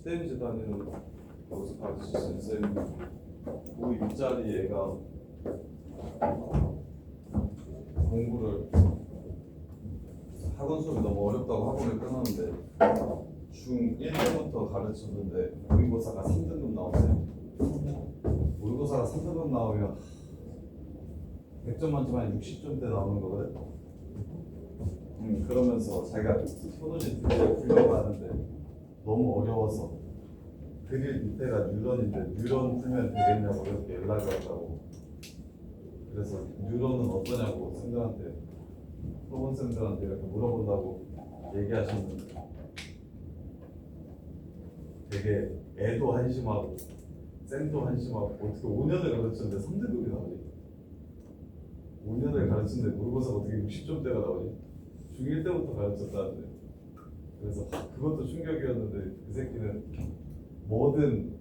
스테미즈 다니는 거기서 가르치신 쌤이 그 일자리 애가 공부를 학원 수업이 너무 어렵다고 학원을 끊었는데 중1 때부터 가르쳤는데 모의고사가 3등급 나오네. 모의고사가 3등급 나오면 100점 만점에 60점대 나오는 거거든. 그러면서 자기가 소도시 드디어 풀려고 하는데 너무 어려워서 드릴 밑에가 뉴런인데 뉴런 풀면 되겠냐고 이렇게 연락이 왔다고. 그래서 뉴런은 어떠냐고 쌤들한테 초본 쌤들한테 이렇게 물어본다고 얘기하셨는데 되게 애도 한심하고 쌤도 한심하고 어떻게 5년을 가르쳤는데 3등급이 나오지? 5년을 가르쳤는데 모의고사가 어떻게 60점대가 나오지? 중1 때부터 가르쳤다는데. 그래서 그것도 충격이었는데 그 새끼는 뭐든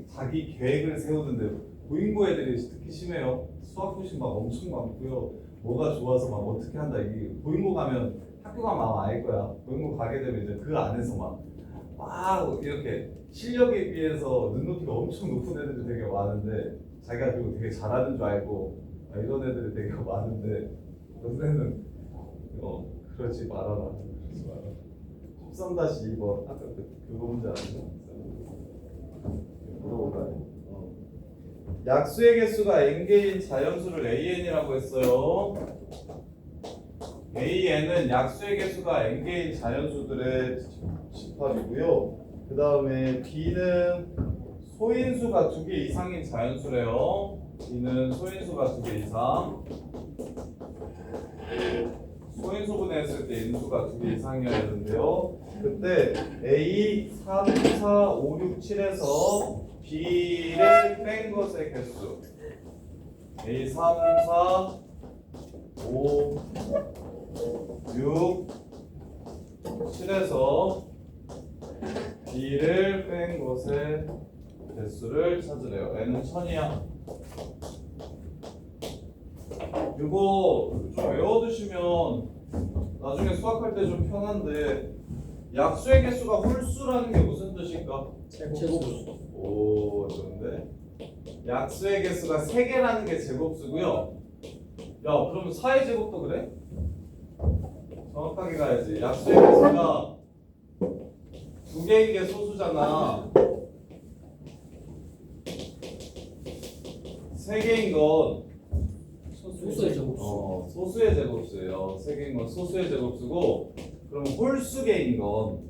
자기 계획을 세우는데 고인고 애들이 특히 심해요. 수학 소식 막 엄청 많고요. 뭐가 좋아서 막 어떻게 한다. 이게 고인고 가면 학교 가면 아마 알 거야. 고인고 가게 되면 이제 그 안에서 막 이렇게 실력에 비해서 눈높이가 엄청 높은 애들이 되게 많은데 자기가 그리고 되게 잘하는 줄 알고 이런 애들이 되게 많은데 너네는 그러지 말아라. 그러지 마라. 13-2번 아까 그거 문제 아니죠? 물어볼까요? 약수의 개수가 n개인 자연수를 an이라고 했어요. an은 약수의 개수가 n개인 자연수들의 집합이고요. 그 다음에 b는 소인수가 2개 이상인 자연수래요. b는 소인수가 2개 이상. 소인수분해 했을 때 인수가 2개 이상이어야 되는데요. 그때 A 3, 4, 5, 6, 7에서 B를 뺀 것의 개수 A 3, 4, 5, 6, 7에서 B를 뺀 것의 개수를 찾으래요. N은 1000이야. 이거 좀 외워두시면 나중에 수학할 때 좀 편한데 약수의 개수가 홀수라는 게 무슨 뜻일까? 제곱수. 오, 좋은데? 약수의 개수가 3개라는 게 제곱수고요. 야, 그러면 4의 제곱도 그래? 정확하게 가야지. 약수의 개수가 2개인 게 소수잖아. 3개인 건 소수의 제곱수. 소수의 제곱수예요. 3개인 건 소수의 제곱수고, 그럼 홀수개인 건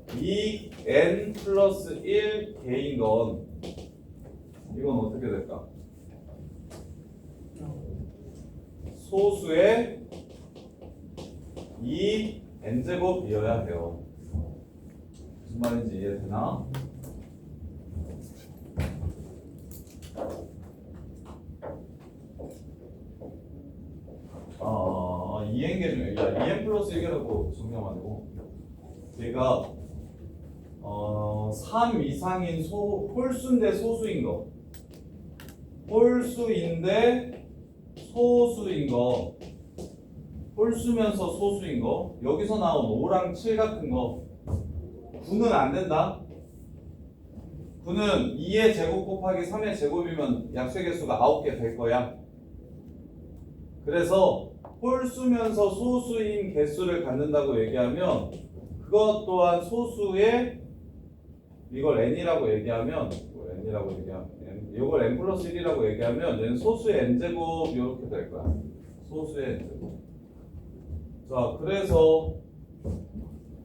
2n 플러스 1개인 건 이건 어떻게 될까? 소수의 2n제곱이어야 해요. 무슨 말인지 이해되나? 아, 2n 개 중에 2n 플러스 1개라고 정리하면 안 되고 얘가 3 이상인 홀수인데 소수인 거, 홀수인데 소수인 거, 홀수면서 소수인 거, 여기서 나온 5랑 7 같은 거 9는 안 된다. 9는 2의 제곱 곱하기 3의 제곱이면 약수의 개수가 9개 될 거야. 그래서 홀수면서 소수인 개수를 갖는다고 얘기하면 그것 또한 소수의 이걸 n이라고 얘기하면 이걸 n 플러스 1이라고 얘기하면 얘는 소수의 n제곱 이렇게 될 거야. 소수의 n제곱. 자, 그래서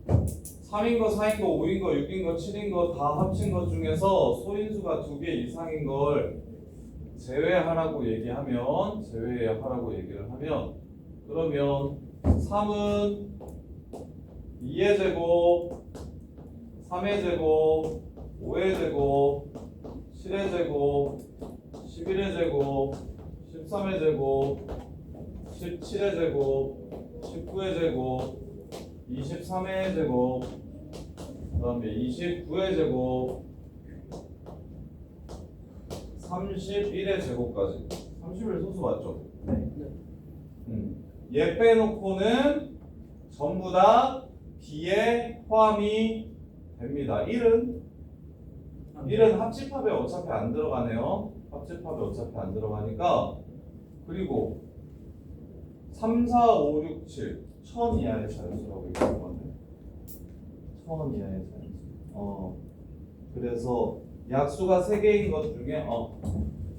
3인 거, 4인 거, 5인 거, 6인 거, 7인 거 다 합친 것 중에서 소인수가 2개 이상인 걸 제외하라고 얘기를 하면 그러면 3은 2의 제곱, 3의 제곱, 5의 제곱, 7의 제곱, 11의 제곱, 13의 제곱, 17의 제곱, 19의 제곱, 23의 제곱, 그 다음에 29의 제곱, 31의 제곱까지. 31 소수 맞죠? 얘 빼놓고는 전부 다 B에 포함이 됩니다. 1은 합집합에 어차피 안 들어가네요. 합집합에 어차피 안 들어가니까. 그리고 3, 4, 5, 6, 7 1000 이하의 자연수라고 얘기한 건데 1000 이하의 자연수. 그래서 약수가 3개인 것 중에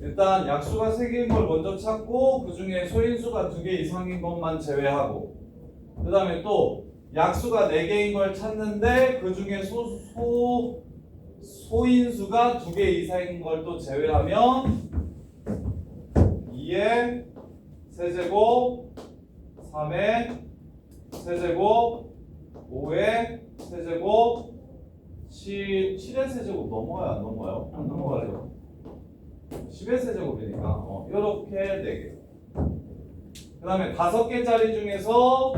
일단 약수가 3개인 걸 먼저 찾고 그 중에 소인수가 2개 이상인 것만 제외하고 그 다음에 또 약수가 4개인 걸 찾는데 그 중에 소인수가 2개 이상인 걸 또 제외하면 2의 세제곱 3의 세제곱 5의 세제곱 7의 세제곱 넘어가요 안 넘어가요? 안 넘어가죠. 10의 세제곱이니까 이렇게 4개. 그 다음에 5개짜리 중에서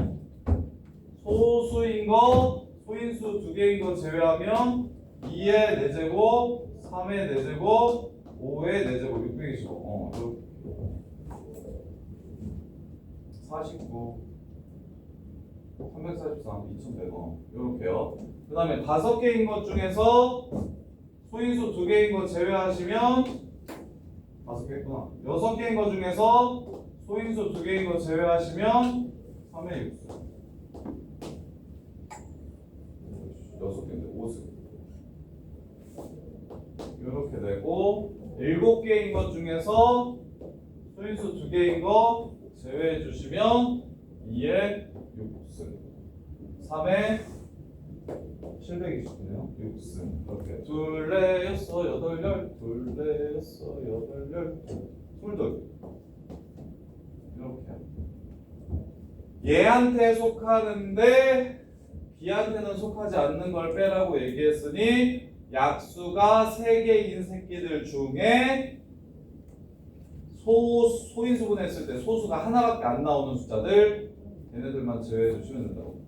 소수인 거 소인수 2개인 거 제외하면 2의 4제곱 3의 4제곱 5의 4제곱 625 49 343 2100원 이렇게요. 그 다음에 5개인 것 중에서 소인수 2개인 거 제외하시면 5개구나. 6개인 것 중에서 소인수 2개인 거 제외하시면 3의 6수 6개인데 5수 이렇게 되고 7개인 것 중에서 소인수 2개인 거 제외해 주시면 2의 6승 3의 720이네요. 6승 이렇게 둘레였어 8열 둘레였어 8열 둘둘 이렇게 얘한테 속하는데 B한테는 속하지 않는 걸 빼라고 얘기했으니 약수가 3개인 새끼들 중에 소인수분 했을 때 소수가 하나밖에 안 나오는 숫자들 얘네들만 제외해 주시면 된다고.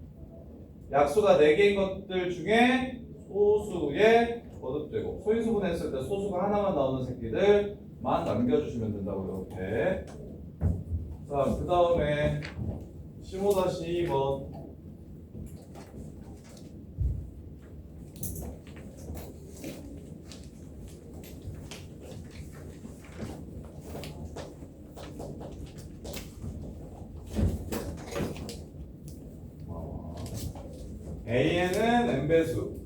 약수가 4개인 것들 중에 소수의 거듭되고 소인수분 했을 때 소수가 하나만 나오는 새끼들만 남겨주시면 된다고 이렇게. 자, 그 다음에 15-2번 AN은 n배수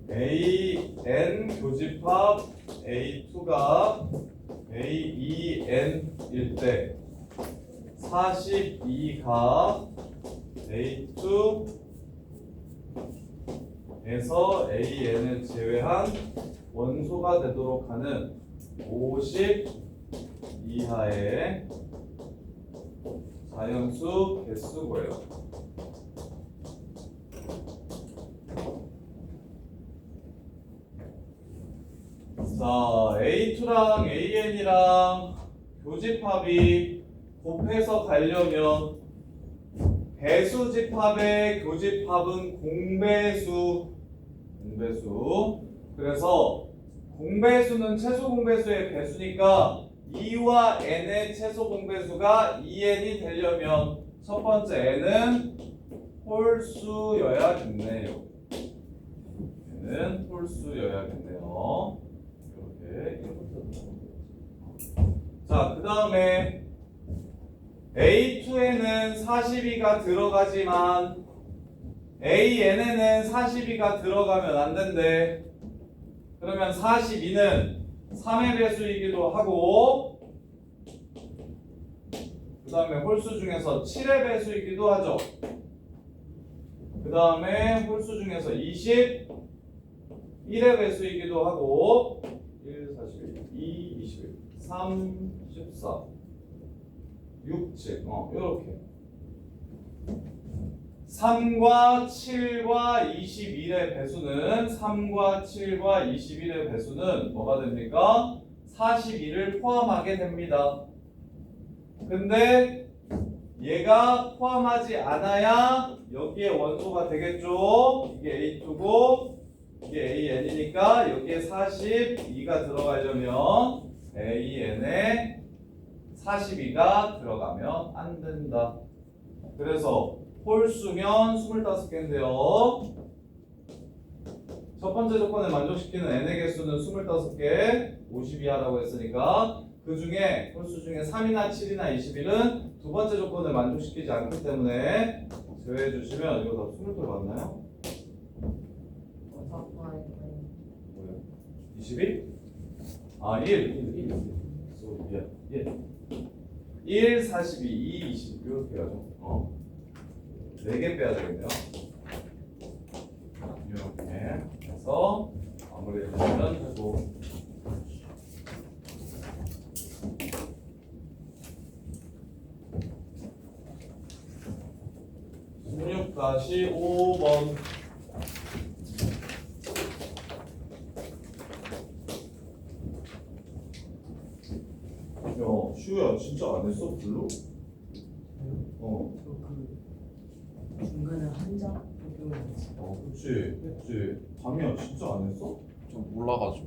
AN 교집합 A2가 AEN일 때 42가 A2에서 AN을 제외한 원소가 되도록 하는 50 이하의 자연수 개수고요. 자, A2랑 AN이랑 교집합이 곱해서 가려면 배수집합의 교집합은 공배수. 그래서 공배수는 최소 공배수의 배수니까 2와 n의 최소 공배수가 2n이 되려면 첫 번째 n은 홀수여야겠네요. n은 홀수여야겠네요. 이렇게 1부터. 자, 그 다음에 A2에는 42가 들어가지만 AN에는 42가 들어가면 안 된대. 그러면 42는 3의 배수이기도 하고 그 다음에 홀수 중에서 7의 배수이기도 하죠. 그 다음에 홀수 중에서 21의 배수이기도 하고 1, 41, 2, 21, 3, 14, 6, 7 이렇게 3과 7과 21의 배수는 3과 7과 21의 배수는 뭐가 됩니까? 42를 포함하게 됩니다. 근데 얘가 포함하지 않아야 여기에 원소가 되겠죠. 이게 A2고 이게 AN이니까 여기에 42가 들어가려면 AN에 42가 들어가면 안 된다. 그래서 홀수면 25개인데요. 첫 번째 조건을 만족시키는 n의 개수는 25개, 50이 하라고 했으니까 그 중에 홀수 중에 3이나 7이나 21은 두 번째 조건을 만족시키지 않기 때문에 제외해 주시면 이거 다 20개 맞나요? 뭐야? 21? 아, 1. 미안. 1, 42, 2, 20 이렇게 해야죠. 4개 빼야 되겠네요. 이렇게 해서 마무리해주시면 되고 16-5번 야, 슈야 진짜 안 했어? 블루? 그 중간에 한자 적용을 그치. 강이야 진짜 안 했어? 좀 몰라가지고.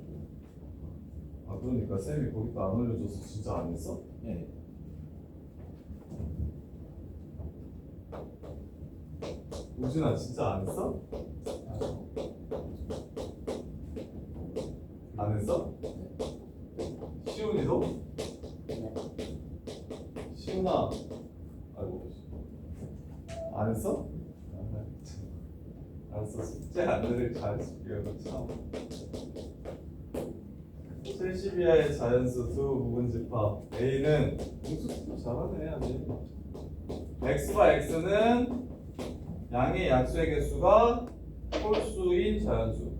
아, 그러니까 쌤이 거기다 안 올려줘서 진짜 안 했어? 예. 우진아 진짜 안 했어? 안 했어? 시훈이도? 시훈아 아이고 안 했어? 아, 참. 알았어 숙제 안 들을 잘해줄게요 참 70 이하의 자연수 두 부분집합 A는 공수도 잘하네 아직 X와 X는 양의 약수의 개수가 홀수인 자연수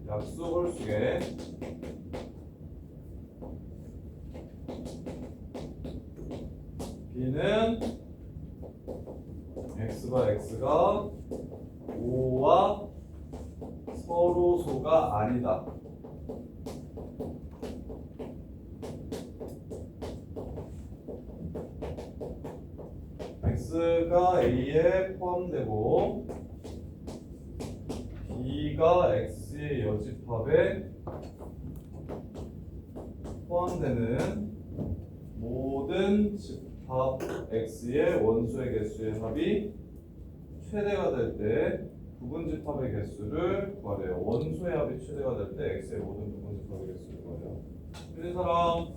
약수 홀수계 B는 X와 X가 5와 서로소가 아니다 X가 A에 포함되고 B가 X의 여집합에 포함되는 모든 집합 X의 원소의 개수의 합이 최대가 될 때 부분집합의 개수를 구하래요. 원소의 합이 최대가 될 때 X의 모든 부분집합의 개수를 구하래요. 틀린 사람?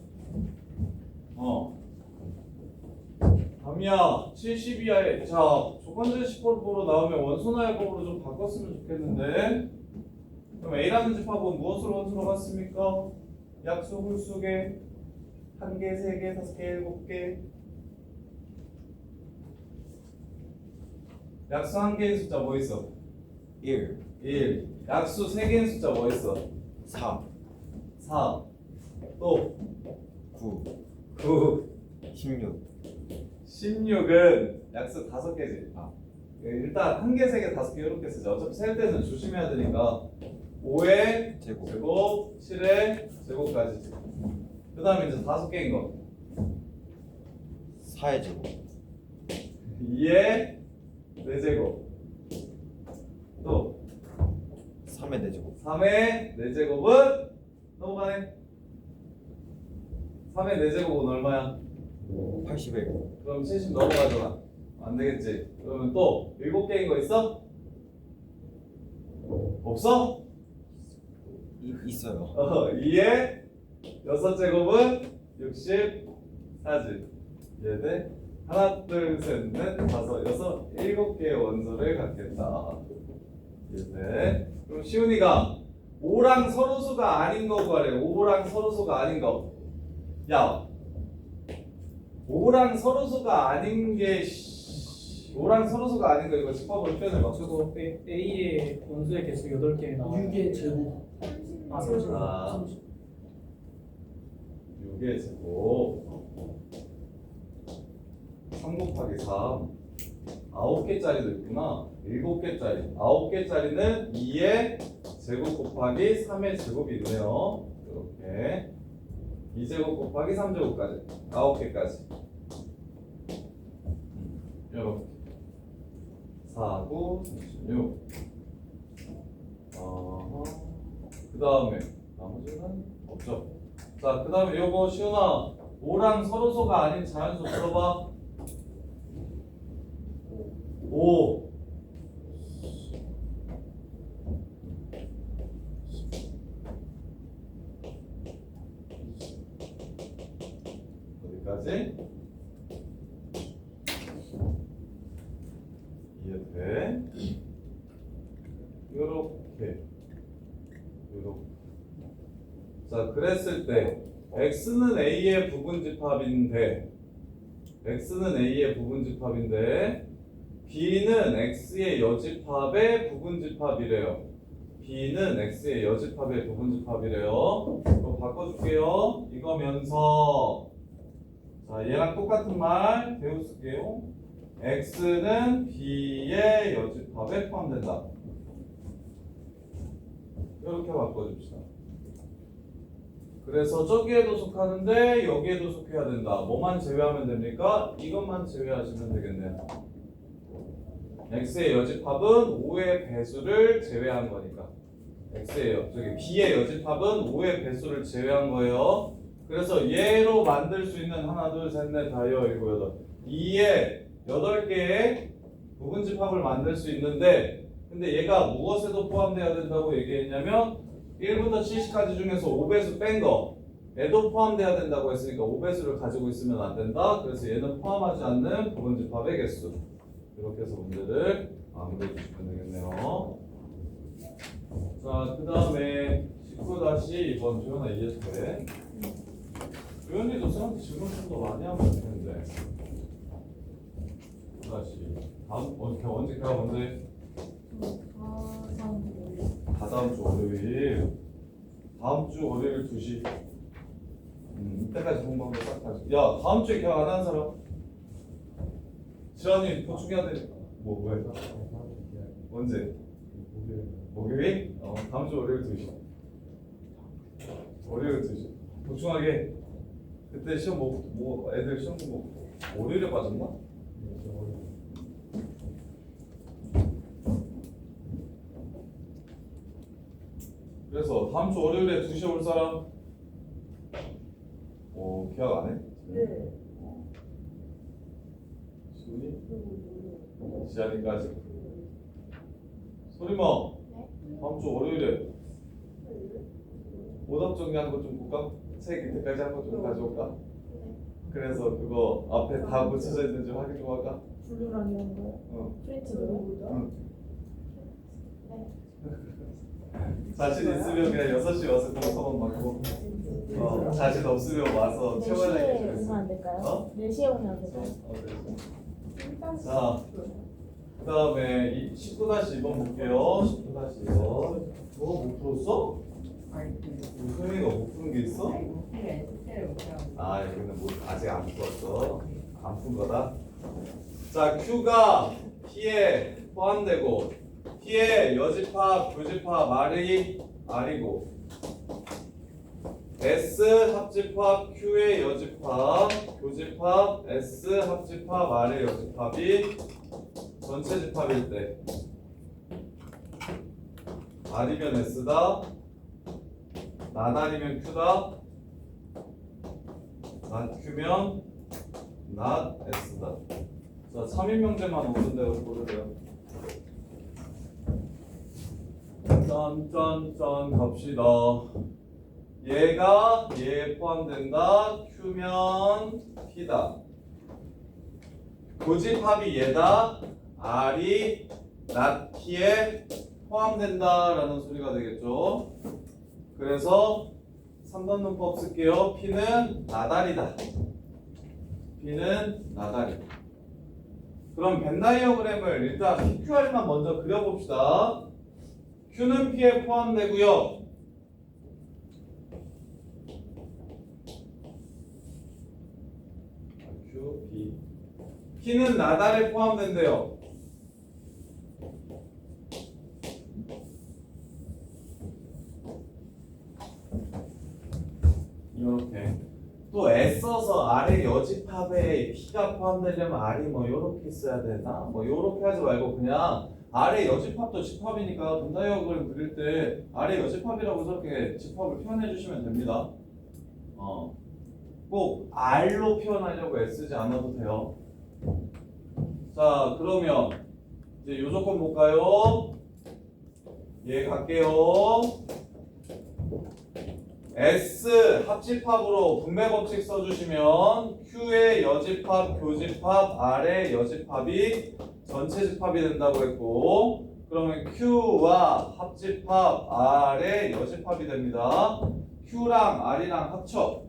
담이야 70 이하의 자 조건제 10%로 나오면 원소나해법으로 좀 바꿨으면 좋겠는데 그럼 A라는 집합은 무엇으로 원소로 갔습니까? 약수 홀수계 1개, 3개, 5개, 7개 약수 1개인 숫자 뭐 있어? 1, 1 약수 3개인 숫자 뭐 있어? 3, 4 또 9, 9 16. 16은 약수 5개지. 일단 1개, 3개, 5개 이렇게 쓰자. 어차피 셀 때는 조심해야 되니까 5의 제곱. 제곱, 7의 제곱까지. 그 다음에 이제 5개인 거. 4의 제곱. 2의 4제곱. 또 3의 4제곱. 3의 4제곱은 넘어가네. 3의 4제곱은 얼마야? 81. 그럼 70 넘어가잖아. 안 되겠지. 그러면 또 7개인 거 있어? 없어? 있어요. 2의 6제곱은 64지. 이해돼? 하나, 둘, 셋, 넷, 다섯, 여섯, 7개의 원소를 갖겠다. 이해돼? 그럼 시훈이가 5랑 서로수가 아닌 거 구하래. 5랑 서로수가 아닌 거. 야, 5랑 서로수가 아닌 게 5랑 서로수가 아닌 거 이거 집합으로 표현해봐. 저거 A의 원소의 개수 8개 나와요. 6의 제곱. 30. 아. 30. 6의 제곱 3 곱하기 3 9개짜리도 있구나. 7개짜리 9개짜리는 2의 제곱 곱하기 3의 제곱이 있네요. 이렇게 2제곱 곱하기 3제곱까지 9개까지 이렇게 4, 9, 36 그 다음에 나머지는 없죠. 자, 그 다음에 요거 시훈아 5랑 서로소가 아닌 자연수 들어봐. 5 5 어디까지? 이해돼? 요렇게 자 그랬을 때 x는 a의 부분집합인데 b는 x의 여집합의 부분집합이래요. b는 x의 여집합의 부분집합이래요. 그럼 바꿔줄게요. 이거면서 자 얘랑 똑같은 말 배우실게요. x는 b의 여집합에 포함된다. 이렇게 바꿔줍시다. 그래서 저기에도 속하는데 여기에도 속해야 된다. 뭐만 제외하면 됩니까? 이것만 제외하시면 되겠네요. x의 여집합은 5의 배수를 제외한 거니까. b의 여집합은 5의 배수를 제외한 거예요. 그래서 얘로 만들 수 있는 하나, 둘, 셋, 넷, 다여, 일곱, 여덟. 2에 8개의 부분집합을 만들 수 있는데 근데 얘가 무엇에도 포함되어야 된다고 얘기했냐면 1부터 70까지 중에서 5배수 뺀 거 얘도 포함돼야 된다고 했으니까 5배수를 가지고 있으면 안 된다. 그래서 얘는 포함하지 않는 부분집합의 개수. 이렇게 해서 문제를 마무리해 주시면 되겠네요. 자, 그 다음에 19-2번 조연아 이해돼? 조연이도 쌤한테 질문 좀 더 많이 하면 되는데. 19-2 다음 언제 다다음 주 월요일. 다음 주 월요일 2시. 이때까지 공부한 거 싹 하지. 야, 다음 주에 계약 안 하는 사람? 지환이 보충해야 돼. 뭐해? 언제? 목요일? 다음 주 월요일 2시. 월요일 2시. 보충하게. 그때 시험 애들 시험 월요일에 빠졌나? 그래서 다음 주 월요일에 2시에 올 사람? 계약 안 해? 네. 시훈이? 지안이까지? 소리마 다음 주 월요일에 오답 정리하는 거 좀 볼까? 책 밑에까지 한 거 좀 가져올까? 그래서 그거 앞에 다 붙여져 있는지 확인 좀 할까? 블루랑 이런 거. 프린트로. 자신 있으면 그냥 6시 와서 공서만 받고 자신 없으면 와서 채워야 4시에 오면 안 될까요? 4시에 오면 안 될까요? 자, 그 다음에 19-2번 볼게요. 19-2번 못 풀었어? 소영이가 못 푸는 게 있어? 여기는 아직 안 풀었어. 안 푼 거다. 자, Q가 P에 포함되고 P의 여집합, 교집합 R이고 S 합집합 Q의 여집합, 교집합 S 합집합 R의 여집합이 전체 집합일 때 R이면 S다, not R이면 Q다, not Q면 not S다. 자, 3인명제만 오는 대로 고르세요. 짠짠짠 갑시다. 얘가 얘에 포함된다. Q면 P다. 고집합이 얘다. R이 not P에 포함된다 라는 소리가 되겠죠. 그래서 3번 문법 쓸게요. P는 나달이다. P는 나달이다. 그럼 벤 다이어그램을 일단 PQR만 먼저 그려봅시다. Q는 P에 포함되고요. Q, P. P는 나달에 포함된대요. 이렇게. 또 애써서 아래 여집합에 P가 포함되려면 R이 이렇게 써야 되나? 이렇게 하지 말고 그냥 아래 여집합도 집합이니까 벤 다이어그램 그릴 때 아래 여집합이라고 저렇게 집합을 표현해 주시면 됩니다. 꼭 R로 표현하려고 애쓰지 않아도 돼요. 자, 그러면 이제 요 조건 볼까요? 얘 갈게요. S 합집합으로 분배 법칙 써주시면 Q의 여집합, 교집합, R의 여집합이 전체 집합이 된다고 했고, 그러면 Q와 합집합 R의 여집합이 됩니다. Q랑 R이랑 합쳐.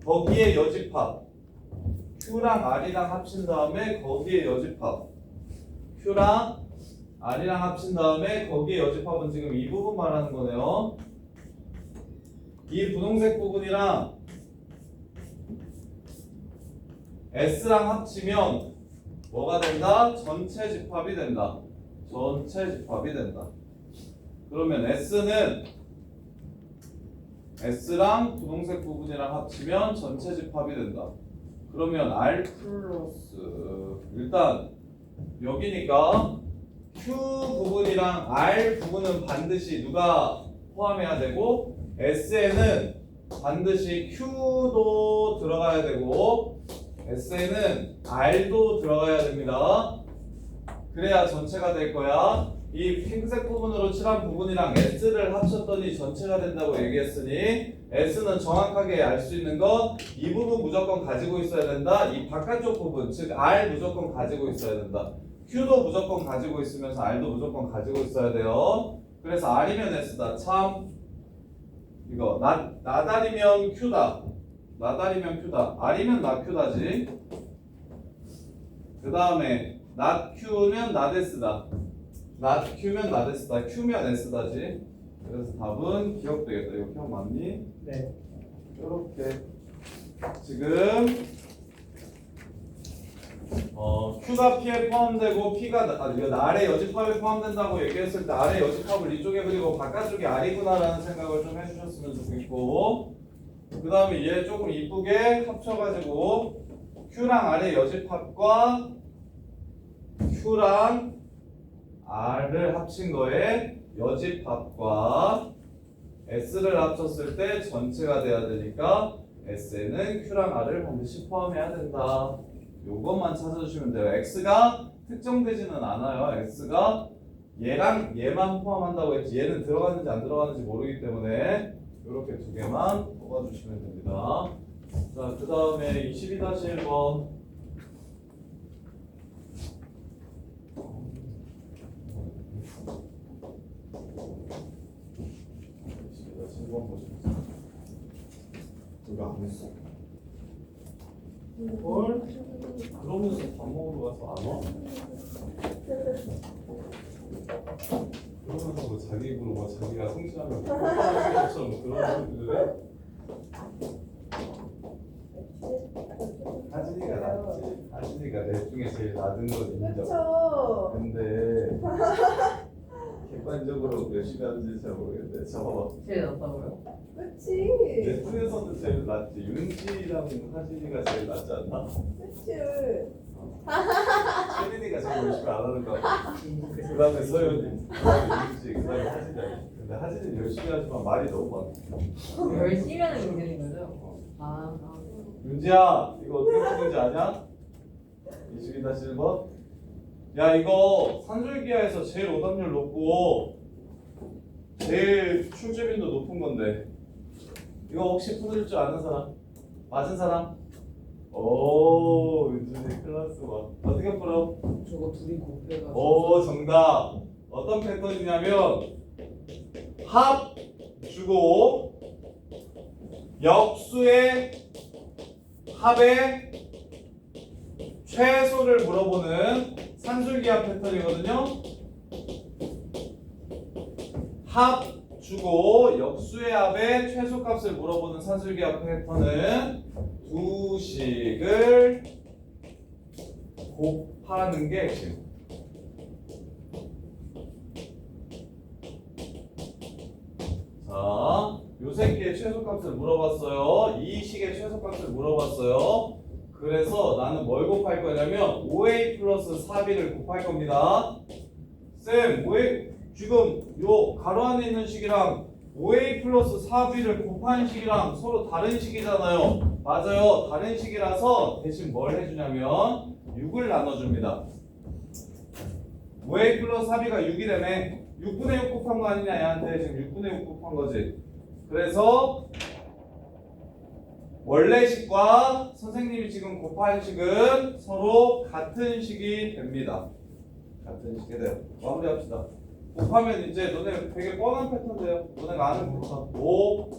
거기에 여집합. Q랑 R이랑 합친 다음에 거기에 여집합. Q랑 R이랑 합친 다음에 거기에 여집합은 지금 이 부분 말하는 거네요. 이 분홍색 부분이랑 S랑 합치면 뭐가 된다? 전체 집합이 된다. 전체 집합이 된다. 그러면 S랑 분홍색 부분이랑 합치면 전체 집합이 된다. 그러면 R 플러스 일단 여기니까 Q 부분이랑 R 부분은 반드시 누가 포함해야 되고 S에는 반드시 Q도 들어가야 되고 S에는 R도 들어가야 됩니다. 그래야 전체가 될 거야. 이 핑크색 부분으로 칠한 부분이랑 S를 합쳤더니 전체가 된다고 얘기했으니 S는 정확하게 알 수 있는 건 이 부분 무조건 가지고 있어야 된다. 이 바깥쪽 부분, 즉 R 무조건 가지고 있어야 된다. Q도 무조건 가지고 있으면서 R도 무조건 가지고 있어야 돼요. 그래서 R이면 S다. 참 이거 나달이면 Q다. 나달이면 Q다. R이면 나 Q다지. 그 다음에 not Q면 not S다. not Q면 not S다. Q면 S다지. 그래서 답은 기억되겠다. 이거 기억 맞니? 네. 이렇게 지금 Q가 P에 포함되고 P가 이거 R의 여집합에 포함된다고 얘기했을 때 R의 여집합을 이쪽에 그리고 바깥쪽이 R이구나라는 생각을 좀 해주셨으면 좋겠고, 그 다음에 얘 조금 이쁘게 합쳐가지고 Q랑 R의 여집합과 Q랑 R을 합친 거에 여집합과 S를 합쳤을 때 전체가 돼야 되니까 S에는 Q랑 R을 반드시 포함해야 된다. 요것만 찾아주시면 돼요. X가 특정되지는 않아요. X가 얘랑 얘만 포함한다고 했지 얘는 들어가는지 안 들어가는지 모르기 때문에 이렇게 두 개만 뽑아주시면 됩니다. 자, 그 다음에 22-1번. 누가 안 했어? 뭘? 그러면서 밥 먹으러 가서 안 와? 그러면서 뭐 자기 입으로 뭐 자기가 성취하면 뽀뽀하는 것처럼 그런 소리를 해? 하진이가 낫지. 하진이가 내 중에 제일 낮은 건 인정. 그쵸. 근데 객관적으로 몇시 하는지 잘 모르겠는데 잡아봐. 제일 낫다고요? 그치. 내 중에서도 제일 낫지. 윤지랑 하진이가 제일 낫지 않나? 그치. 세린이가 제일 열심히 안 하는 거 같아. 그 다음에 서현이, 그 다음에 윤지, 그 다음에 하진이. 근데 하진이는 열심히 하지만 말이 너무 많아. 열심히 하는 문제인 거죠? 윤지야, 이거 어떻게 푸는지 아냐? 22-1번. 야, 이거 산술기하에서 제일 오답률 높고 제일 출제빈도 높은 건데 이거 혹시 풀을 줄 아는 사람? 맞은 사람? 오, 윤준이 클라스 와. 어떻게 풀어? 저거 둘이 곱해가지고. 오, 정답. 어떤 패턴이냐면 합 주고 역수의 합의 최소를 물어보는 산술기합 패턴이거든요. 합 주고 역수의 합의 최소값을 물어보는 산술기합 패턴은 두 식을 곱하는 게 핵심. 자, 요 새끼의 최소값을 물어봤어요. 이 식의 최소값을 물어봤어요. 그래서 나는 뭘 곱할 거냐면 5a 플러스 4b를 곱할 겁니다. 쌤, 5a 지금 요 가로 안에 있는 식이랑 5a 플러스 4b를 곱한 식이랑 서로 다른 식이잖아요. 맞아요. 다른 식이라서 대신 뭘 해주냐면 6을 나눠줍니다. 5a 플러스 4b가 6이라며 6분의 6 곱한 거 아니냐 얘한테 지금 6분의 6 곱한 거지. 그래서 원래 식과 선생님이 지금 곱할 식은 서로 같은 식이 됩니다. 같은 식이 돼요. 마무리합시다. 곱하면 이제 너네 되게 뻔한 패턴인데요. 너네가 아는 패턴 5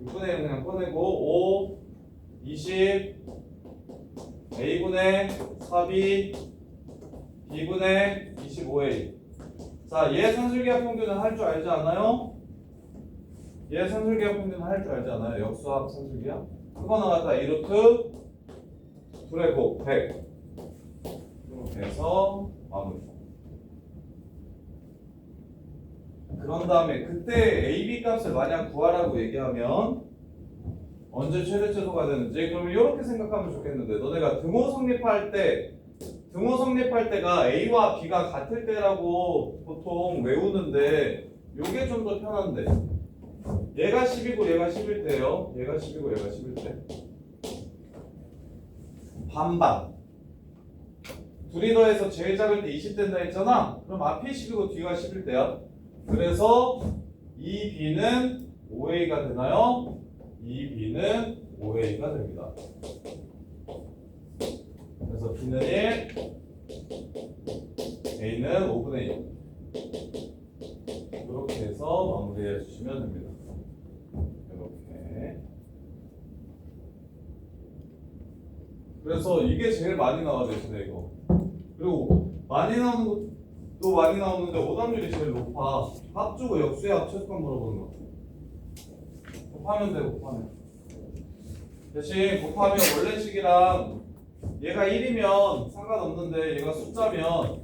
6분의 1 그냥 꺼내고 5 20 a분의 4b b분의 25a. 자, 얘 산술기하 평균은 할 줄 알지 않아요? 얘 산술기하 평균은 할 줄 알지 않아요? 역수합 산술기하? 그거 나갔다 2루트 2의 곱 100 이렇게 해서 마무리. 그런 다음에 그때 AB 값을 만약 구하라고 얘기하면 언제 최대 최소가 되는지 그러면 이렇게 생각하면 좋겠는데 너네가 등호 성립할 때가 A와 B가 같을 때라고 보통 외우는데 요게 좀 더 편한데 얘가 10이고 얘가 10일 때요. 얘가 10이고 얘가 10일 때 반반 둘이 더해서 제일 작을 때 20 된다 했잖아. 그럼 앞이 10이고 뒤가 10일 때야. 그래서 이 B는 5A가 되나요? 이 B는 5A가 됩니다. 그래서 B는 1, A는 5분의 1 이렇게 해서 마무리해 주시면 됩니다. 이렇게. 그래서 이게 제일 많이 나와 대신에 이거. 그리고 많이 나오는 것도 많이 나오는데 오답률이 제일 높아. 합주고 역수의 합 최소값 물어보는 거. 곱하면 돼, 곱하면. 대신 곱하면 원래 식이랑 얘가 1이면 상관없는데 얘가 숫자면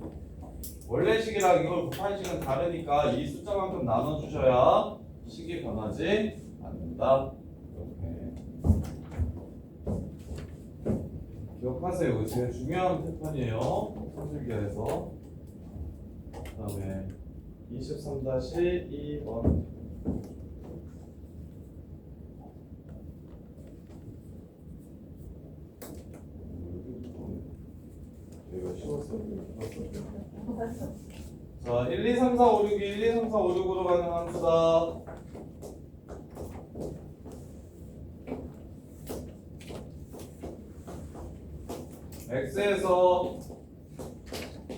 원래 식이랑 이걸 곱한 식은 다르니까 이 숫자만큼 나눠주셔야 식이 변하지 않는다. 이렇게. 기억하세요. 이거 제일 중요한 패턴이에요. 산술기하에서. 그 다음에 23-2번. 여기가 쉬웠어. 자, 1, 2, 3, 4, 5, 6이 1, 2, 3, 4, 5, 6으로 가는 함수다. x에서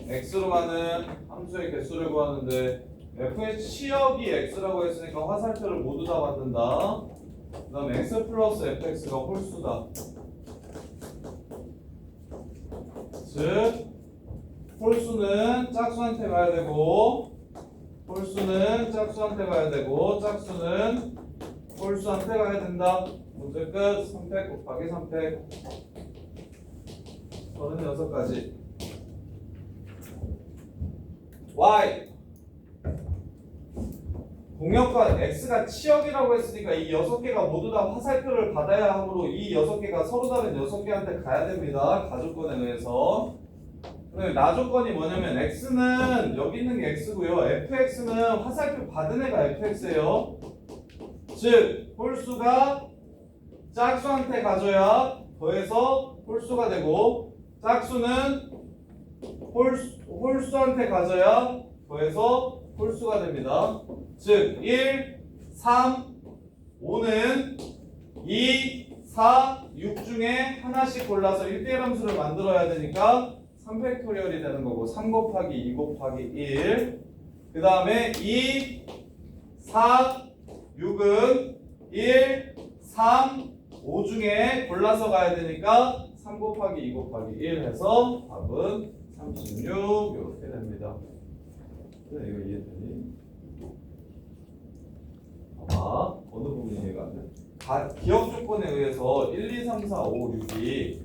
x로 가는 함수의 개수를 구하는데 f의 치역이 x라고 했으니까 화살표를 모두 다 받는다. 그 다음에 x 플러스 fx가 홀수다. 즉 홀수는 짝수한테 가야 되고 홀수는 짝수한테 가야 되고 짝수는 홀수한테 가야 된다. 문제 끝. 3팩 곱하기 3팩 36가지. y 공역과 x가 치역이라고 했으니까 이 6개가 모두 다 화살표를 받아야 하므로 이 6개가 서로 다른 6개한테 가야 됩니다. 가조건에 의해서. 그다음에 나조건이 뭐냐면 x는 여기 있는 게 x고요. fx는 화살표 받은 애가 fx예요. 즉 홀수가 짝수한테 가져야 더해서 홀수가 되고 짝수는 홀수한테 가져야 더해서 홀수가 됩니다. 즉 1, 3, 5는 2, 4, 6 중에 하나씩 골라서 1대1 함수를 만들어야 되니까 3팩토리얼이 되는 거고 3 곱하기 2 곱하기 1. 그 다음에 2, 4, 6은 1, 3, 5 중에 골라서 가야 되니까 3 곱하기 2 곱하기 1 해서 답은 36 이렇게 됩니다. 그래, 이거 이해되니? 봐봐. 어느 부분이 이해가 안 돼? 기억 조건에 의해서 1, 2, 3, 4, 5, 6이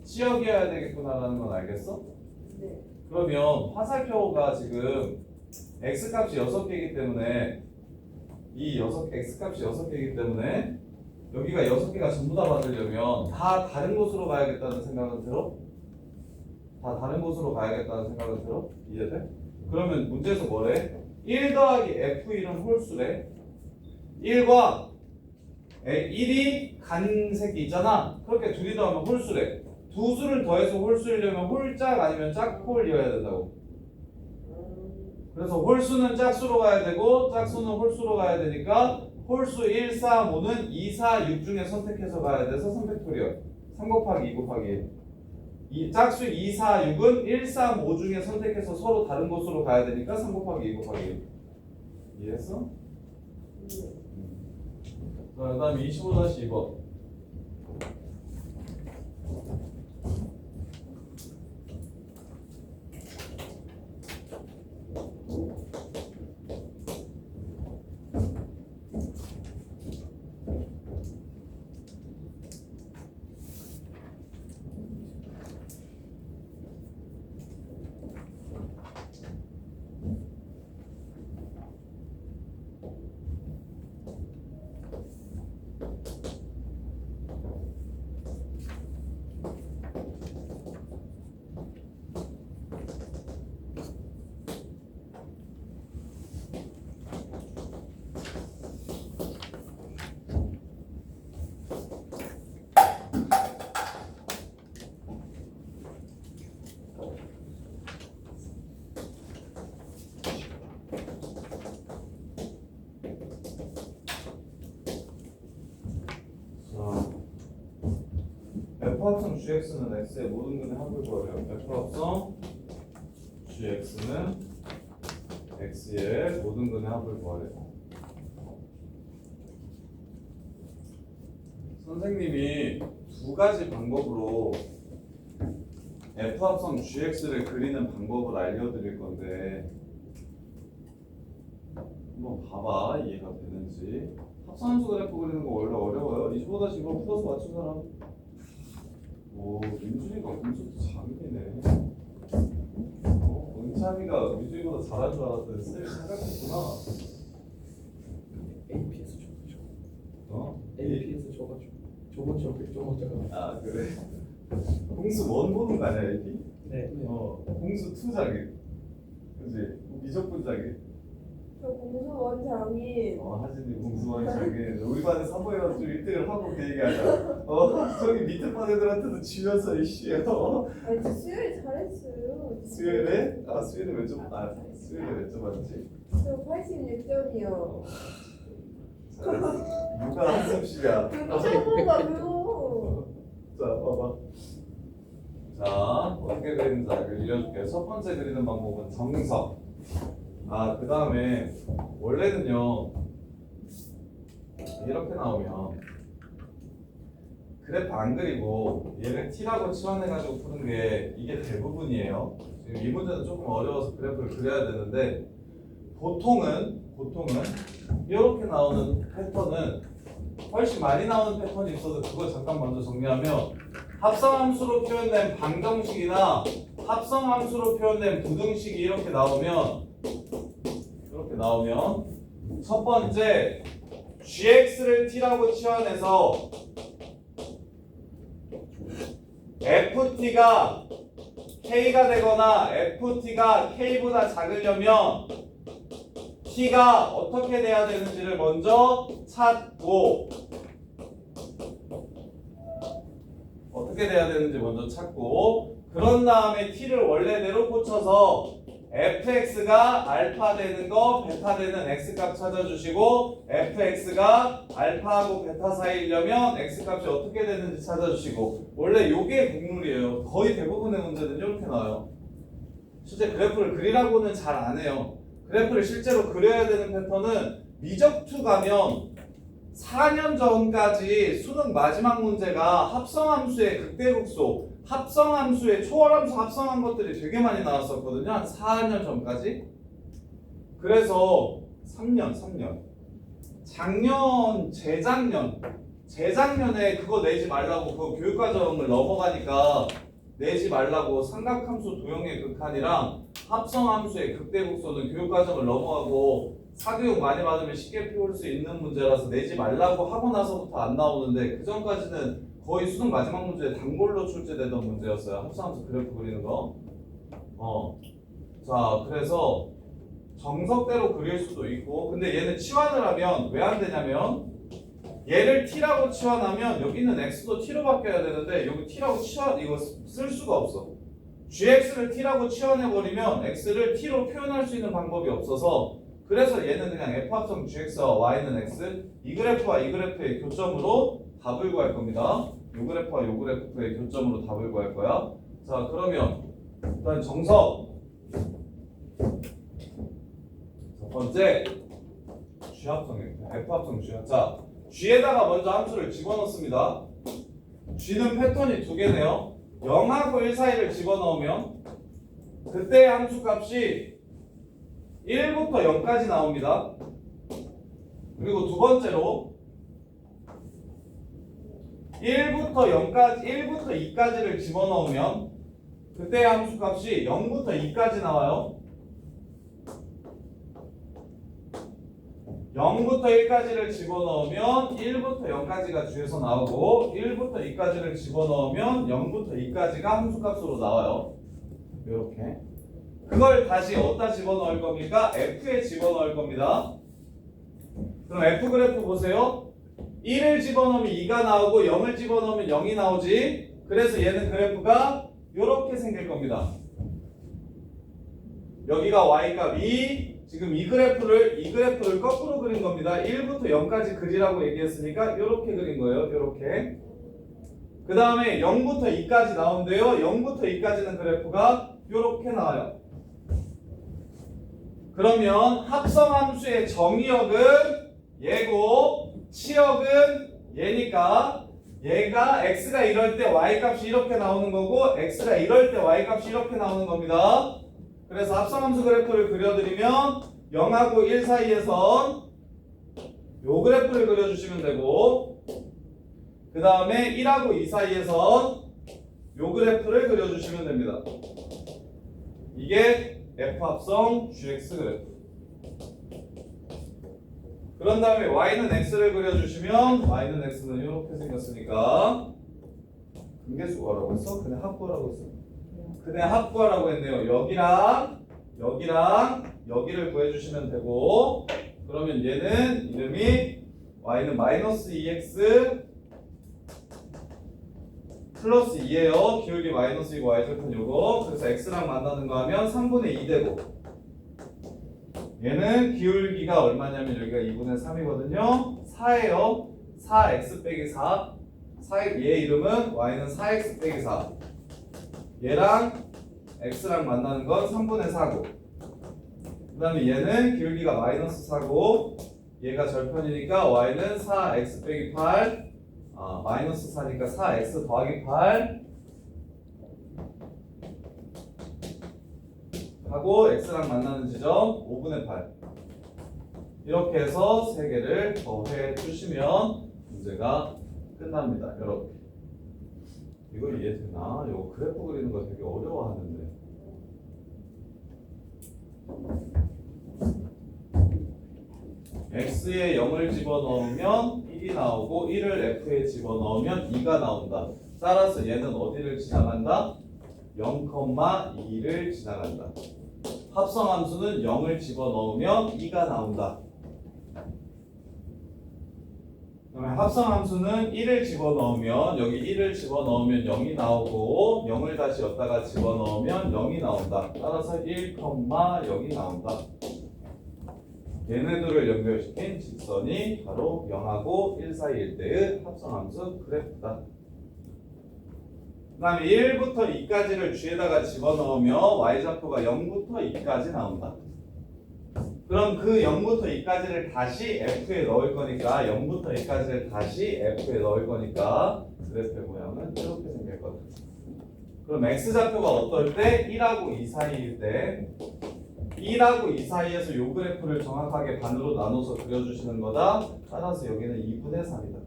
치역이어야 되겠구나라는 건 알겠어? 네. 그러면 화살표가 지금 x값이 6개이기 때문에 x값이 6개이기 때문에 여기가 6개가 전부 다 받으려면 다 다른 곳으로 가야겠다는 생각은 들어? 다 다른 곳으로 가야겠다는 생각은 들어? 이해돼? 그러면 문제에서 뭐래? 1 더하기 f1은 홀수래. 1과 1이 간 색이 있잖아. 그렇게 둘이 더하면 홀수래. 두 수를 더해서 홀수이려면 홀짝 아니면 짝홀이어야 된다고. 그래서 홀수는 짝수로 가야 되고 짝수는 홀수로 가야 되니까 홀수 1, 4, 5는 2, 4, 6 중에 선택해서 가야 돼서 3팩토리얼 3 곱하기 2 곱하기 1. 이 짝수 2, 4, 6은 1, 3, 5 중에 선택해서 서로 다른 곳으로 가야 되니까 3 곱하기 2 곱하기 1. 이해했어? 자, 그 다음에 25-2번. F합성 gx는 x의 모든 근의 합을 구하래요. F합성 gx는 x의 모든 근의 합을 구하래요. 선생님이 두 가지 방법으로 F합성 gx를 그리는 방법을 알려드릴 건데 한번 봐봐. 이해가 되는지. 합성함수 그래프 그리는 거 원래 어려워요. 25-2번 풀어서 맞춘 사람. 오, 민준이가 공수도 장이네. 은찬이가 민준이보다 잘할 줄 알았더니 쌤이 생각했구나. AP에서 줘가지고. AP에서 줘가지고. 저번 주에 저번 아, 그래? 공수 원 보는 거 아니야, AP? 네. 공수 2 자기. 그치? 미적분 자기. 저 공수원 장인. 하진이 공수원 자기. 우리 반에 3번이라서 좀 1등을 하고 그 얘기하자. 저기 밑에 반 애들한테도 지면서 이씨. 아니 저 수요일 잘했어요. 수요일에? 수요일에 몇 점? 수요일에 몇 점 받았지? 저 86점이요. 잘했어. 누가 한숨씩이야. 그거 처음 봐요. 자, 봐봐. 자, 어떻게 그리는지 알려줄게요. 첫 번째 그리는 방법은 정석. 그 다음에 원래는요 이렇게 나오면 그래프 안 그리고 얘를 t라고 치환해가지고 푸는 게 이게 대부분이에요. 지금 이 문제는 조금 어려워서 그래프를 그려야 되는데 보통은 이렇게 나오는 패턴은 훨씬 많이 나오는 패턴이 있어서 그거 잠깐 먼저 정리하면 합성함수로 표현된 방정식이나 합성함수로 표현된 부등식이 이렇게 나오면 첫 번째 gx를 t라고 치환해서 ft가 k가 되거나 ft가 k보다 작으려면 t가 어떻게 돼야 되는지를 먼저 찾고 그런 다음에 t를 원래대로 꽂혀서 fx가 알파 되는 거, 베타 되는 x값 찾아주시고 fx가 알파하고 베타 사이려면 x값이 어떻게 되는지 찾아주시고 원래 요게 국룰이에요. 거의 대부분의 문제는 이렇게 나와요. 실제 그래프를 그리라고는 잘 안 해요. 그래프를 실제로 그려야 되는 패턴은 미적2 가면 4년 전까지 수능 마지막 문제가 합성함수의 극대극소 합성함수의 초월함수 합성한 것들이 되게 많이 나왔었거든요. 한 4년 전까지. 그래서 3년 재작년에 그거 내지 말라고 그 교육과정을 넘어가니까 내지 말라고 삼각함수 도형의 극한이랑 합성함수의 극대극소는 교육과정을 넘어가고 사교육 많이 받으면 쉽게 풀 수 있는 문제라서 내지 말라고 하고 나서부터 안 나오는데 그 전까지는 거의 수능 마지막 문제에 단골로 출제되던 문제였어요. 합성함수 그래프 그리는 거. 자, 그래서 정석대로 그릴 수도 있고 근데 얘는 치환을 하면 왜 안 되냐면 얘를 t라고 치환하면 여기는 x도 t로 바뀌어야 되는데 여기 t라고 치환 이거 쓸 수가 없어. gx를 t라고 치환해버리면 x를 t로 표현할 수 있는 방법이 없어서 그래서 얘는 그냥 f합성 gx와 y는 x 이 그래프와 이 그래프의 교점으로 답을 구할 겁니다. 요 그래프와 요 그래프의 교점으로 답을 구할 거야. 자 그러면 일단 정석 첫 번째 g합성이에요. f합성 g합. 자 g에다가 먼저 함수를 집어넣습니다. g는 패턴이 두 개네요. 0하고 1 사이를 집어넣으면 그때의 함수 값이 1부터 0까지 나옵니다. 그리고 두 번째로 1부터 2까지를 집어넣으면 그때의 함수 값이 0부터 2까지 나와요. 0부터 1까지를 집어넣으면 1부터 0까지가 뒤에서 나오고 1부터 2까지를 집어넣으면 0부터 2까지가 함수값으로 나와요. 이렇게 그걸 다시 어디다 집어넣을 겁니까? F에 집어넣을 겁니다. 그럼 F 그래프 보세요. 1을 집어넣으면 2가 나오고 0을 집어넣으면 0이 나오지. 그래서 얘는 그래프가 이렇게 생길 겁니다. 여기가 y값이 지금 이 그래프를 거꾸로 그린 겁니다. 1부터 0까지 그리라고 얘기했으니까 이렇게 그린 거예요. 이렇게. 그 다음에 0부터 2까지 나오는데요. 0부터 2까지는 그래프가 이렇게 나와요. 그러면 합성함수의 정의역은 얘고 치역은 얘니까 얘가 x가 이럴 때 y값이 이렇게 나오는 거고 x가 이럴 때 y값이 이렇게 나오는 겁니다. 그래서 합성함수 그래프를 그려드리면 0하고 1 사이에선 요 그래프를 그려주시면 되고 그 다음에 1하고 2 사이에선 요 그래프를 그려주시면 됩니다. 이게 F합성 GX 그래프. 그런 다음에 Y는 X를 그려주시면 Y는 X는 이렇게 생겼으니까 근계수거라고 했어? 그냥 합구라고 했어? 그냥 합구하라고 했네요. 여기랑 여기를 구해주시면 되고 그러면 얘는 이름이 Y는 마이너스 2X 플러스 2예요. 기울기 마이너스 2고 Y절편 요거. 그래서 X랑 만나는 거 하면 3분의 2 되고 얘는 기울기가 얼마냐면 여기가 2분의 3이거든요. 4예요. 4x 빼기 4. 얘 이름은 Y는 4x 빼기 4. 얘랑 X랑 만나는 건 3분의 4고 그 다음에 얘는 기울기가 마이너스 4고 얘가 절편이니까 Y는 4x 빼기 8 마이너스 4니까 4x 더하기 8 하고 x랑 만나는 지점 5분의 8 이렇게 해서 3개를 더해 주시면 문제가 끝납니다. 이렇게 이거 이해되나? 이거 그래프 그리는 거 되게 어려워하는데 x에 0을 집어넣으면 1이 나오고 1을 f에 집어넣으면 2가 나온다. 따라서 얘는 어디를 지나간다? 0,2를 지나간다. 합성함수는 0을 집어넣으면 2가 나온다. 그러면 합성함수는 1을 집어넣으면 여기 1을 집어넣으면 0이 나오고 0을 다시 여기다가 집어넣으면 0이 나온다. 따라서 1,0이 나온다. 얘네들을 연결시킨 직선이 바로 0하고 1 사이일 때의 합성함수 그래프다. 그 다음에 1부터 2까지를 G에다가 집어넣으면 Y좌표가 0부터 2까지 나온다. 그럼 그 0부터 2까지를 다시 F에 넣을 거니까 0부터 2까지를 다시 F에 넣을 거니까 그래프의 모양은 이렇게 생길 거다. 그럼 X좌표가 어떨 때? 1하고 2 사이일 때 1하고 2 사이에서 요 그래프를 정확하게 반으로 나눠서 그려주시는 거다. 따라서 여기는 2분의 3이다.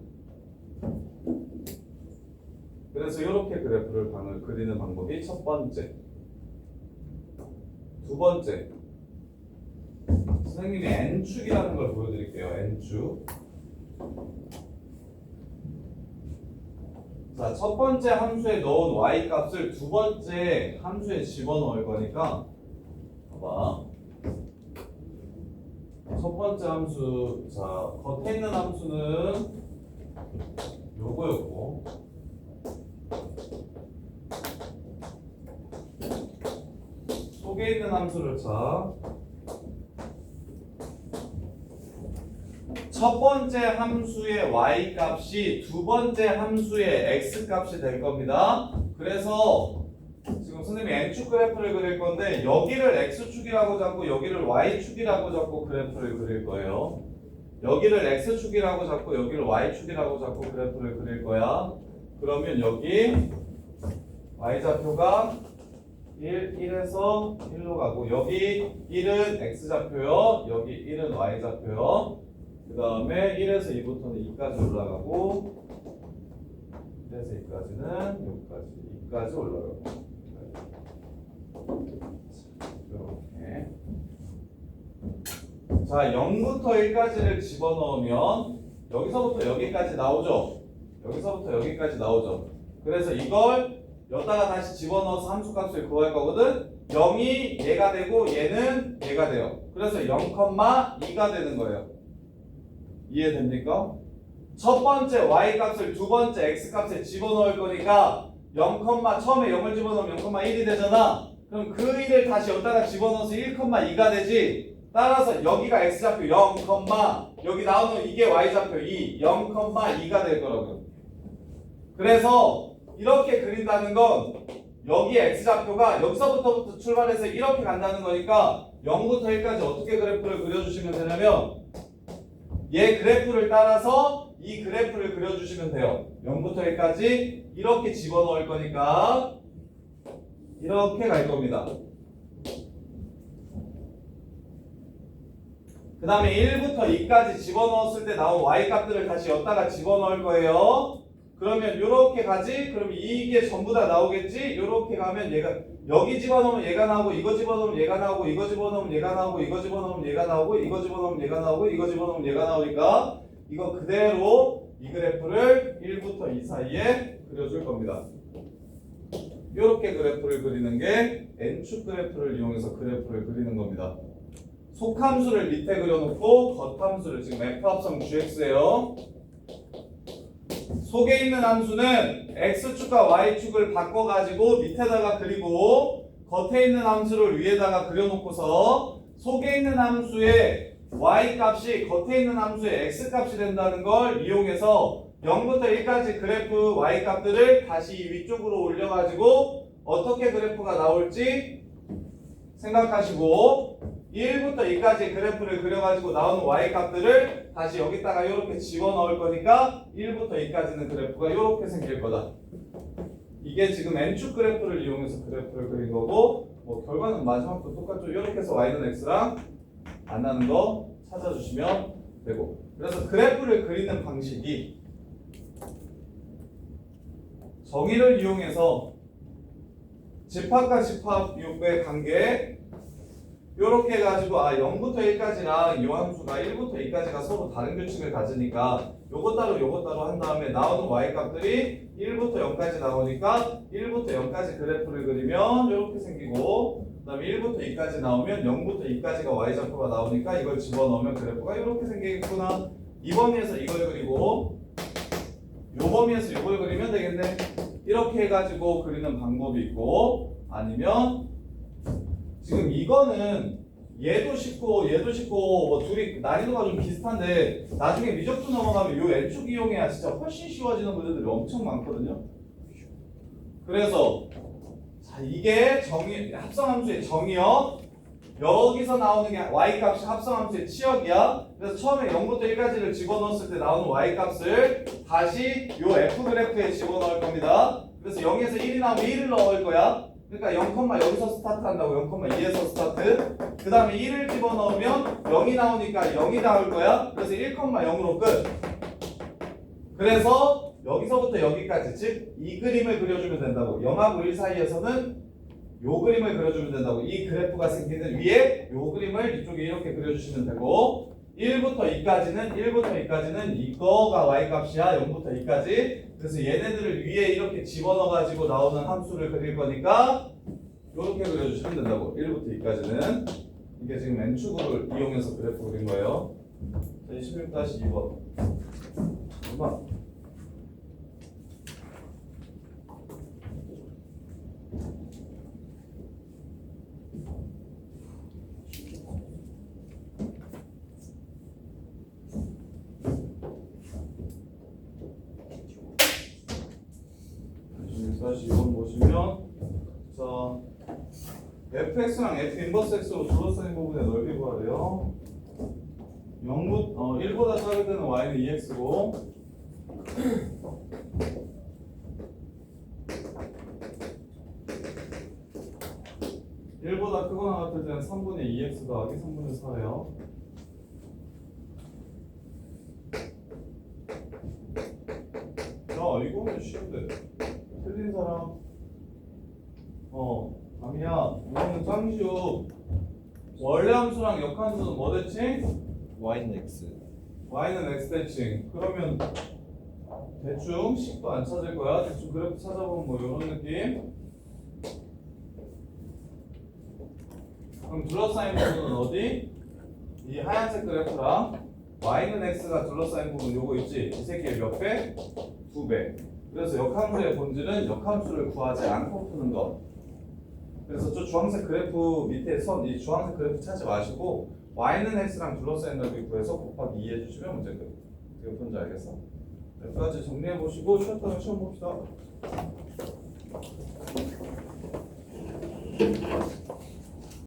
그래서 이렇게 그래프를 그리는 방법이 첫 번째. 두 번째. 선생님이 n축이라는 걸 보여드릴게요. n축. 자, 첫 번째 함수에 넣은 y 값을 두 번째 함수에 집어넣을 거니까 봐봐. 첫 번째 함수, 자, 겉에 있는 함수는 요거였고 속에 있는 함수를 쳐. 첫 번째 함수의 y 값이 두 번째 함수의 x 값이 될 겁니다. 그래서 지금 선생님이 n축 그래프를 그릴 건데 여기를 x축이라고 잡고 여기를 y축이라고 잡고 그래프를 그릴 거예요. 여기를 x축이라고 잡고 여기를 y축이라고 잡고 그래프를 그릴 거야. 그러면 여기 y좌표가 1에서 1로 가고 여기 1은 x좌표요. 여기 1은 y좌표요. 그 다음에 1에서 2부터는 2까지 올라가고 1에서 2까지는 여기까지 2까지 올라가고 이렇게 자 0부터 1까지를 집어넣으면 여기서부터 여기까지 나오죠. 여기서부터 여기까지 나오죠. 그래서 이걸 여기다가 다시 집어넣어서 함수값을 구할 거거든. 0이 얘가 되고 얘는 얘가 돼요. 그래서 0,2가 되는 거예요. 이해됩니까? 첫 번째 y값을 두 번째 x값에 집어넣을 거니까 0, 처음에 0을 집어넣으면 0,1이 되잖아. 그럼 그 1을 다시 여기다가 집어넣어서 1,2가 되지. 따라서 여기가 x좌표 0, 여기 나오는 이게 y좌표 2, 0,2가 될 거라고요. 그래서 이렇게 그린다는 건 여기 x좌표가 여기서부터 출발해서 이렇게 간다는 거니까 0부터 1까지 어떻게 그래프를 그려주시면 되냐면 얘 그래프를 따라서 이 그래프를 그려주시면 돼요. 0부터 1까지 이렇게 집어넣을 거니까 이렇게 갈 겁니다. 그 다음에 1부터 2까지 집어넣었을 때 나온 y값들을 다시 여기다가 집어넣을 거예요. 그러면 이렇게 가지? 그럼 이게 전부 다 나오겠지? 이렇게 가면 얘가 여기 집어넣으면 얘가 나오고 이거 집어넣으면 얘가 나오고 이거 집어넣으면 얘가 나오고 이거 집어넣으면 얘가 나오고 이거 집어넣으면 얘가 나오고 이거 집어넣으면 얘가 나오니까 이거 그대로 이 그래프를 1부터 2 사이에 그려줄 겁니다. 이렇게 그래프를 그리는 게 n축 그래프를 이용해서 그래프를 그리는 겁니다. 속함수를 밑에 그려놓고 겉함수를 지금 F합성 GX예요. 속에 있는 함수는 x축과 y축을 바꿔가지고 밑에다가 그리고 겉에 있는 함수를 위에다가 그려놓고서 속에 있는 함수의 y값이 겉에 있는 함수의 x값이 된다는 걸 이용해서 0부터 1까지 그래프 y값들을 다시 위쪽으로 올려가지고 어떻게 그래프가 나올지 생각하시고 1부터 2까지 그래프를 그려가지고 나오는 y값들을 다시 여기다가 이렇게 집어넣을 거니까 1부터 2까지는 그래프가 이렇게 생길 거다. 이게 지금 n축 그래프를 이용해서 그래프를 그린 거고 뭐 결과는 마지막도 똑같죠. 이렇게 해서 y는 x랑 안 나는 거 찾아주시면 되고 그래서 그래프를 그리는 방식이 정의를 이용해서 집합과 집합의 관계 요렇게 해가지고 0부터 1까지랑 이 함수가 1부터 2까지가 서로 다른 규칙을 가지니까 요것 따로 한 다음에 나오는 y값들이 1부터 0까지 나오니까 1부터 0까지 그래프를 그리면 이렇게 생기고 그 다음에 1부터 2까지 나오면 0부터 2까지가 y좌표가 나오니까 이걸 집어넣으면 그래프가 이렇게 생기겠구나. 이 범위에서 이걸 그리고 요 범위에서 이걸 그리면 되겠네. 이렇게 해가지고 그리는 방법이 있고 아니면 지금 이거는 얘도 쉽고 뭐 둘이 난이도가 좀 비슷한데 나중에 미적분 넘어가면 요 n축 이용해야 진짜 훨씬 쉬워지는 문제들이 엄청 많거든요. 그래서 자 이게 정의 합성함수의 정의요. 여기서 나오는 게 y값이 합성함수의 치역이야. 그래서 처음에 0부터 1까지를 집어넣었을 때 나오는 y값을 다시 요 f그래프에 집어넣을 겁니다. 그래서 0에서 1이 나오면 1을 넣을 거야. 그러니까 0, 여기서 스타트한다고 0,2에서 스타트. 그 다음에 1을 집어넣으면 0이 나오니까 0이 나올 거야. 그래서 1,0으로 끝. 그래서 여기서부터 여기까지 즉 이 그림을 그려주면 된다고. 0하고 1 사이에서는 요 그림을 그려주면 된다고. 이 그래프가 생기는 위에 요 그림을 이쪽에 이렇게 그려주시면 되고 1부터 2까지는 이거가 y값이야. 0부터 2까지. 그래서 얘네들을 위에 이렇게 집어넣어가지고 나오는 함수를 그릴 거니까 이렇게 그려주시면 된다고. 1부터 2까지는 이게 지금 n축을 이용해서 그래프 그린 거예요. 26-2번 잠깐만. 다시 이건 보시면 자 fx랑 f 인버스 x로 둘러싸인 부분의 넓이 구하래요. 1보다 작을 때는 y는 2x고 1보다 크거나 같을 때는 3분의 2x 더하기 3분의 4예요. 야 이거는 쉬운데 틀린 사람 아니야 이거는 짱 쉬워. 원래 함수랑 역함수는 뭐 대칭? Y는 X. y는 x 대칭. 그러면 대충 식도 안 찾을 거야. 대충 그래프 찾아보면 뭐 이런 느낌. 그럼 둘러싸인 부분은 어디? 이 하얀색 그래프랑 y는 x가 둘러싸인 부분 요거 있지? 이 새끼의 몇 배? 2배. 그래서 역함수의 본질은 역함수를 구하지 않고 푸는 것. 그래서 저 주황색 그래프 밑에 선, 이 주황색 그래프 찾지 마시고 y는 x랑 둘러싸인 넓이 구해서 곱하기 2 해주시면 문제 끝. 어떻게 푸는지 알겠어? 여기까지 정리해 보시고 쉬었다가 시험 봅시다.